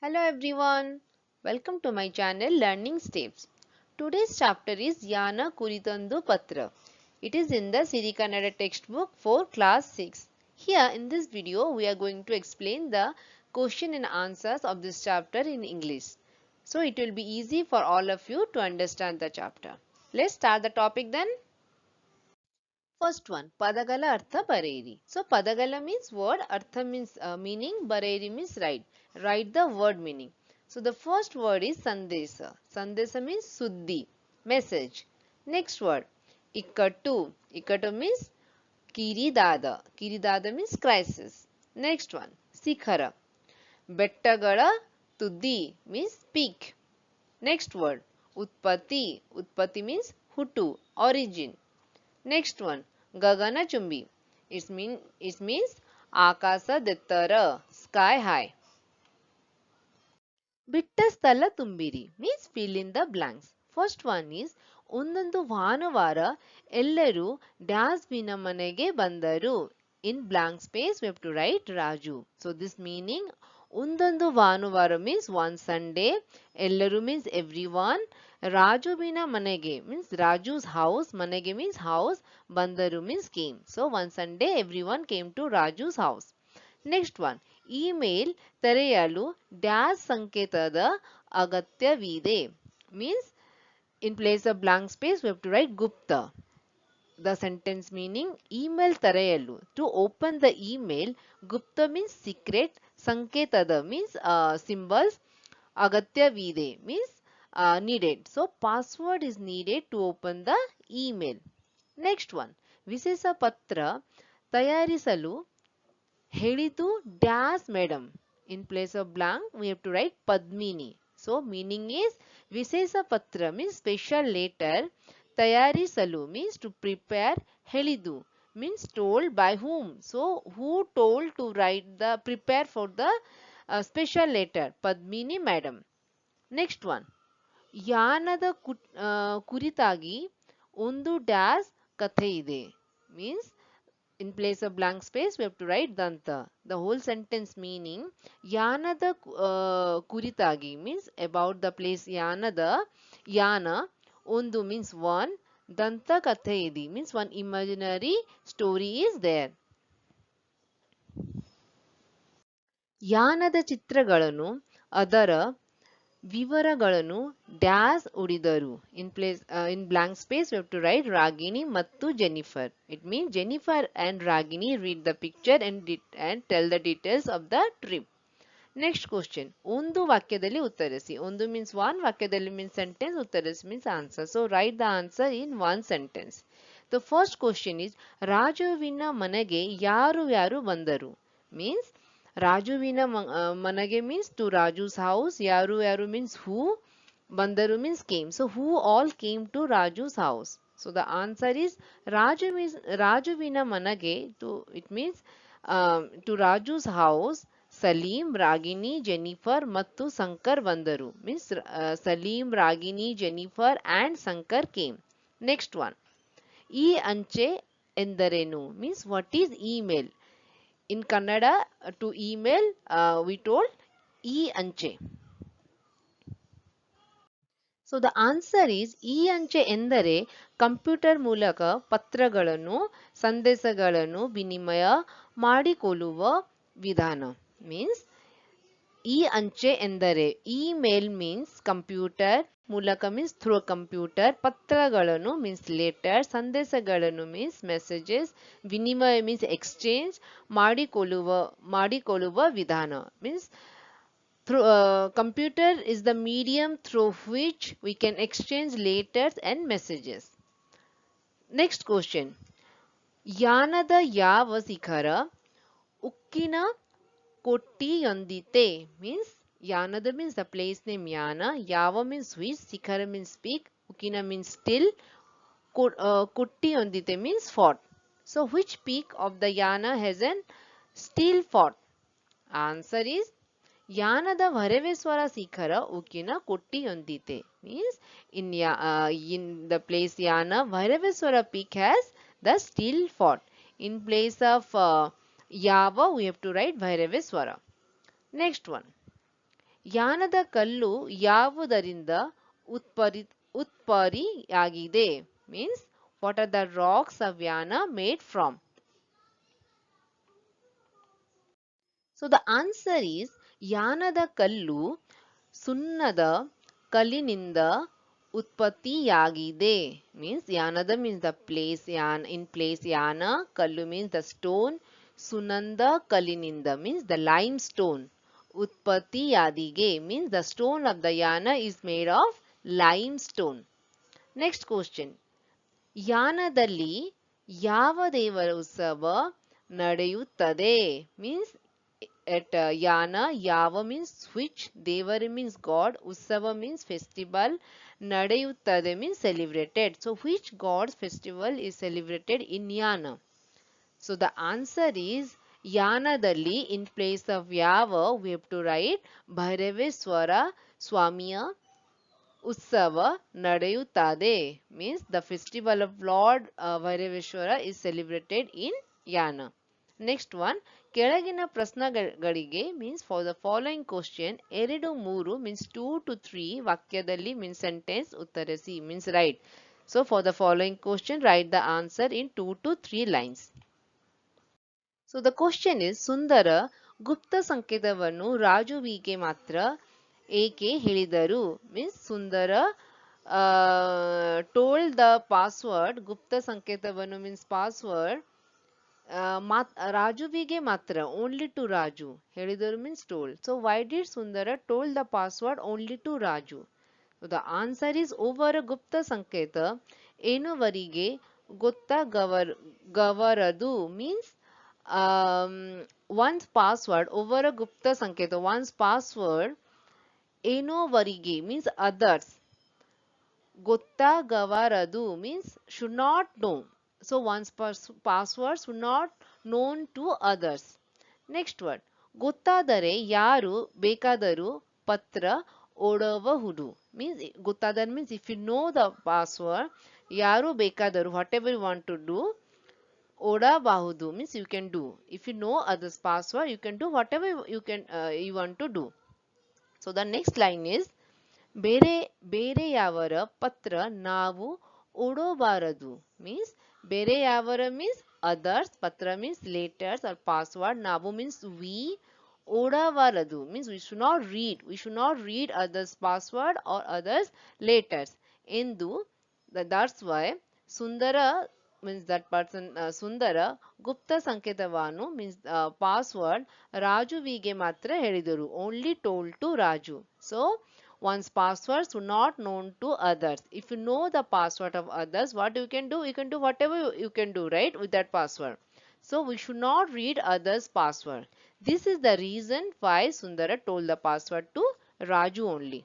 Hello everyone, welcome to my channel Learning Steps. Today's chapter is Yana Kuritandu Patra. It is in the Siri Kannada textbook for class 6. Here in this video we are going to explain the question and answers of this chapter in English. So it will be easy for all of you to understand the chapter. Let's start the topic then. First one, Padagala Artha Bareiri. So Padagala means word, Artha means meaning, Bareiri means write. Write the word meaning. So the first word is Sandesa. Sandesa means Suddhi, message. Next word, Ikkattu. Ikkattu means Kiridada. Kiridada means crisis. Next one, Sikhara. Bettagala Tuddi means peak. Next word, Utpatti. Utpatti means Hutu, origin. Next one, Gagana Chumbi. It means Akasa Dettara, sky high. Bitta Sthala Tumbiri means fill in the blanks. First one is ಒಂದೊಂದು ಭಾನುವಾರ ಎಲ್ಲರೂ ಡ್ಯಾಸ್ ವಿನ ಮನೆಗೆ ಬಂದರು. In blank space we have to write Raju. So this meaning ಒಂದೊಂದು ಭಾನುವಾರ means one Sunday, ಎಲ್ಲರೂ means everyone, ರಾಜುವಿನ ಮನೆಗೆ means Raju's house, ಮನೆಗೆ means house, ಬಂದರು means came. So one Sunday everyone came to Raju's house. Next one, email ತೆರೆಯಲು ಡ್ಯಾಸ್ ಸಂಕೇತದ ಅಗತ್ಯವಿದೆ means in place of blank space we have to write Gupta. The sentence meaning email ತೆರೆಯಲು to open the email, Gupta means secret, ಸಂಕೇತದ means symbols, ಅಗತ್ಯವಿದೆ means needed. So password is needed to open the email. Next one, ವಿಶೇಷ ಪತ್ರ ತಯಾರಿಸಲು ಹೇಳಿತು ಡ್ಯಾಸ್ madam. In place of blank we have to write Padmini. So meaning is ವಿಶೇಷ ಪತ್ರ means special letter, ತಯಾರಿಸಲು means to prepare, ಹೇಳಿದು means told by whom. So who told to write the prepare for the special letter? Padmini madam. Next one, ಯಾನದ ಕುರಿತಾಗಿ ಒಂದು ಡ್ಯಾಸ್ ಕಥೆ ಇದೆ means in place of blank space we have to write Danta. The whole sentence meaning Yanada Kuritagi means about the place Yanada. Yana Undu means one. Danta Katheidi means one imaginary story is there. ಯಾನದ ಚಿತ್ರಗಳನ್ನು ಅದರ ವಿವರಗಳನ್ನು ಡ್ಯಾಸ್ ಉಳಿದರು. In blank space we have to write Ragini ಮತ್ತು Jennifer. It means Jennifer and Ragini read the picture and tell the details of the trip. Next question, ಒಂದು ವಾಕ್ಯದಲ್ಲಿ ಉತ್ತರಿಸಿ. ಒಂದು means one, ವಾಕ್ಯದಲ್ಲಿ means sentence, ಉತ್ತರಿಸಿ means answer. So write the answer in one sentence. The first question is ರಾಜುವಿನ ಮನೆಗೆ ಯಾರು ಯಾರು ಬಂದರು means ರಾಜುವಿನ ಮನೆಗೆ means to Raju's house, ಯಾರು ಯಾರು means who, ಬಂದರು means came. So who all came to Raju's house? So the answer is ರಾಜುವಿನ ಮನೆಗೆ it means to Raju's house Salim, Ragini, Jennifer ಮತ್ತು ಸಂಕರ್ ಬಂದರು means Salim, Ragini, Jennifer and Sankar came. Next one, ಈ ಅಂಚೆ ಎಂದರೇನು means what is email? In Kannada to email we told e-anche. So the answer is e-anche ಎಂದರೆ computer ಮೂಲಕ ಪತ್ರಗಳನ್ನು ಸಂದೇಶಗಳನ್ನು ವಿನಿಮಯ ಮಾಡಿಕೊಳ್ಳುವ ವಿಧಾನ means e-anche ಎಂದರೆ email means computer, ಮೂಲಕ means through a computer, ಪತ್ರಗಳನ್ನು means letter, ಸಂದೇಶಗಳನ್ನು means messages, ವಿನಿಮಯ means exchange, ಮಾಡಿಕೊಳ್ಳುವ ವಿಧಾನ means through computer is the medium through which we can exchange letters and messages. Next question, ಯಾನದ ಯಾವ ಶಿಖರ ಉಕ್ಕಿನ ಕೊಟ್ಟಿಯೊಂದಿತೆ means Yanada means the place name Yana, Yava means which, Sikhara means peak, Ukina means still, Kutti ondite means fort. So which peak of the Yana has an steel fort? Answer is Yanada Vareveswara Sikhara Ukina Kutti ondite means in the place Yana, Vareveswara peak has the steel fort. In place of Yava we have to write Vaireveswara. Next one, ಯಾನದ ಕಲ್ಲು ಯಾವುದರಿಂದ ಉತ್ಪರಿ ಉತ್ಪರಿಯಾಗಿದೆ? Means what are the rocks of ಯಾನ made from? So the answer is ಯಾನದ ಕಲ್ಲು ಸುಣ್ಣದ ಕಲ್ಲಿನಿಂದ ಉತ್ಪತ್ತಿಯಾಗಿದೆ. Means Yanada means the place, in place Yana, Kallu means the stone, Sunanda Kalininda means the limestone. Utpatti Yadige means the stone of the Yana is made of limestone. Next question. ಯಾನದಲ್ಲಿ ಯಾವ ದೇವರ ಉತ್ಸವ ನಡೆಯುತ್ತದೆ? Means at Yana, Yava means which, Devar means God, Utsava means festival, Nadayuttade means celebrated. So which God's festival is celebrated in Yana? So the answer is Yanadalli. In place of Yava we have to write Bhairaveswara Swamiya Utsava Nadayuttade, means the festival of Lord Bhairaveshwara is celebrated in Yana. Next one, ಕೆಳಗಿನ ಪ್ರಶ್ನೆಗಳಿಗೆ means for the following question 2 3 means 2 to 3 ವಾಕ್ಯದಲ್ಲಿ means sentence ಉತ್ತರಿಸಿ means write. So for the following question write the answer in 2 to 3 lines. So the question is ಸುಂದರ ಗುಪ್ತ ಸಂಕೇತವನ್ನು ರಾಜುವಿಗೆ ಮಾತ್ರ ಏಕೆ ಹೇಳಿದರು? means Sundara told the password, ಗುಪ್ತ ಸಂಕೇತವನ್ನು means password ರಾಜುವಿಗೆ ಮಾತ್ರ, only to Raju ಹೇಳಿದರು means told. So why did Sundara told the password only to Raju? So the answer is over ಗುಪ್ತ ಸಂಕೇತ ಏನೋವರಿಗೆ ಗೊತ್ತಾಗವರದು means one's password over a ಗುಪ್ತ ಸಂಕೇತ, one's password ಏನೋವರಿಗೆ means others, ಗೊತ್ತಾಗವರದು means should not know. So one's password should not known to others. Next word, ಗೊತ್ತಾದರೆ ಯಾರು ಬೇಕಾದರೂ ಪತ್ರ ಓಡಬಹುದು means ಗೊತ್ತಾದರೆ means if you know the password, ಯಾರು ಬೇಕಾದರೂ whatever you want to do, ಓಡಬಹುದು means you can do. If you know others password, you can do whatever you want to do. So the next line is ಬೇರೆ ಬೇರೆಯವರ ಪತ್ರ ನಾವು ಓಡಬಾರದು means ಬೇರೆ ಯಾವರ means others, patra means letters or password, ನಾವು means we, ಓಡಬಾರದು means we should not read others password or others letters ಎಂದು. That's why Sundara means that person ಸುಂದರ ಗುಪ್ತ ಸಂಕೇತವನ್ನು means password ರಾಜುವಿಗೆ ಮಾತ್ರ ಹೇಳಿದರು, only told to Raju. So one's password should not known to others. If you know the password of others, what you can do? You can do whatever you can do, right, with that password. So we should not read others password. This is the reason why Sundara told the password to Raju only.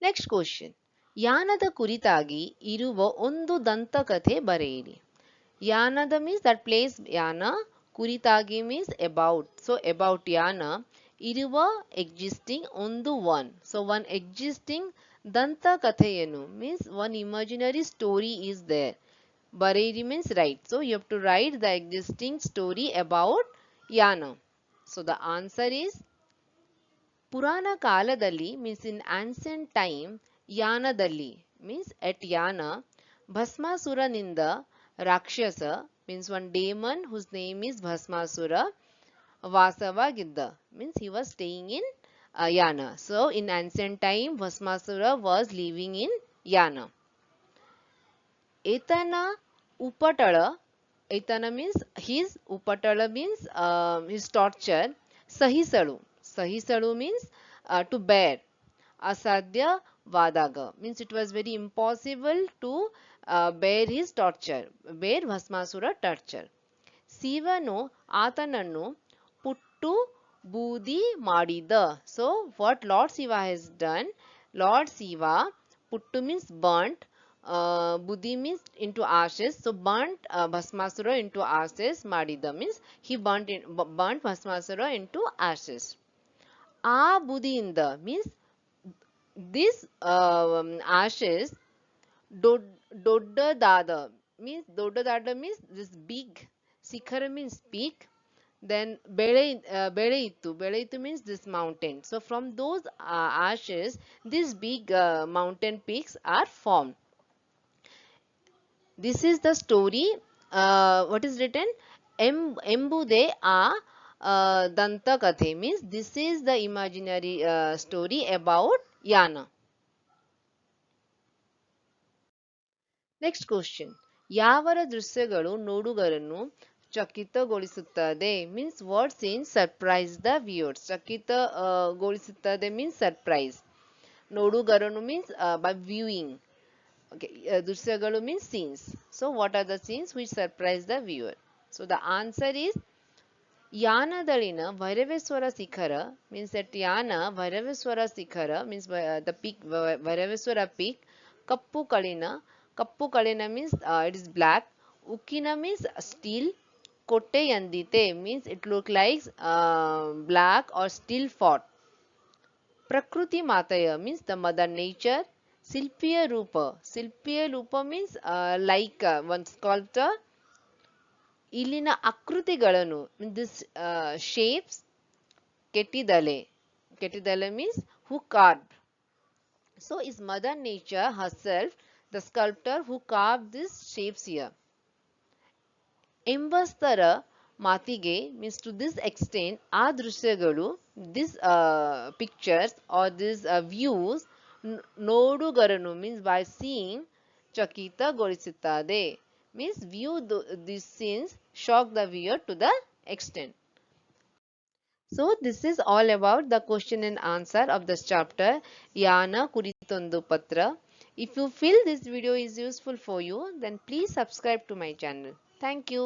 Next question. ಯಾನದ ಕುರಿತಾಗಿ ಇರುವ ಒಂದು ದಂತಕಥೆ ಬರೆಯಿರಿ. ಯಾನದ means that place Yana, ಕುರಿತಾಗಿ means about. So about Yana, ಇರುವ existing ಒಂದು one. So one existing ದಂತಕಥೆಯನ್ನು means one imaginary story is there. ಬರೆಯಿರಿ means write. So you have to write the existing story about Yana. So the answer is ಪುರಾಣ ಕಾಲದಲ್ಲಿ means in ancient time, ಯಾನದಲ್ಲಿ means at Yana, ಭಸ್ಮಾಸುರನಿಂದ ರಾಕ್ಷಸ means one demon whose name is Bhasmasura ವಾಸವಾಗಿದ್ದ means he was staying in Yana. So in ancient time Bhasmasura was living in Yana. ಏತನ ಉಪಟಳ, ಏತನ means his, ಉಪಟಳ means his torture, ಸಹಿಸಳು, ಸಹಿಸಳು means to bear, ಅಸಾಧ್ಯವಾದಾಗ means it was very impossible to bear his torture, bear Bhasmasura torture. ಶಿವನು ಆತನನ್ನು ಪುಟ್ಟು ಬೂದಿ ಮಾಡಿದ. So what Lord Shiva has done, Lord Shiva, puttu means burnt, Buddhi means into ashes. So burnt Bhasmasura into ashes madida means he burnt Bhasmasura into ashes. ಆ ಬುದಿಯಿಂದ means this ashes ದೊಡ್ಡದಾದ means ದೊಡ್ಡದಾದ means this big, ಶಿಖರ means peak, Then ಬೆಳೆಯಿತು means this mountain. So from those ashes, these big mountain peaks are formed. This is the story. What is written? ಎಂಬುದೇ ಆ ದಂತಕಥೆ means this is the imaginary story about Yana. Next question. ಯಾವರ ದೃಶ್ಯಗಳು ನೋಡುಗರನ್ನು ಚಕಿತಗೊಳಿಸುತ್ತದೆ means what scene surprise the viewers. ಚಕಿತಗೊಳಿಸುತ್ತದೆ means surprise. ನೋಡುಗರನು means by viewing. Okay, ದೃಶ್ಯಗಳು means scenes. So what are the scenes which surprise the viewer? So the answer is ಯಾನದಲ್ಲಿನ Bhairaveshwara ಶಿಖರ means that ಯಾನ ಭೈರವೇಶ್ವರ ಶಿಖರ means the peak Bhairaveshwara peak. Cup ಕಳಿನ means it is black. ಉಕ್ಕಿನ means steel. ಕೊಟ್ಟೆಯಂದಿತೆ means it look like black or steel fought. ಪ್ರಕೃತಿ ಮಾತೆಯ means the mother nature. ಶಿಲ್ಪಿಯ ರೂಪ means like one sculptor. ಇಲ್ಲಿನ ಆಕೃತಿಗಳನ್ನು this shapes. ಕೆಟ್ಟಿದಲೆ means who carved. So is mother nature herself the sculptor who carved these shapes here. ಎಂಬಸ್ತರ ಮಾತಿಗೆ means to this extent ಆ ದೃಶ್ಯಗಳು this pictures or these views ನೋಡುಗರನು means by seeing ಚಕಿತಗೊಳಿಸುತ್ತದೆ means these scenes shock the viewer to the extent. So this is all about the question and answer of this chapter Yana Kuritondu Patra. If you feel this video is useful for you, then please subscribe to my channel. Thank you.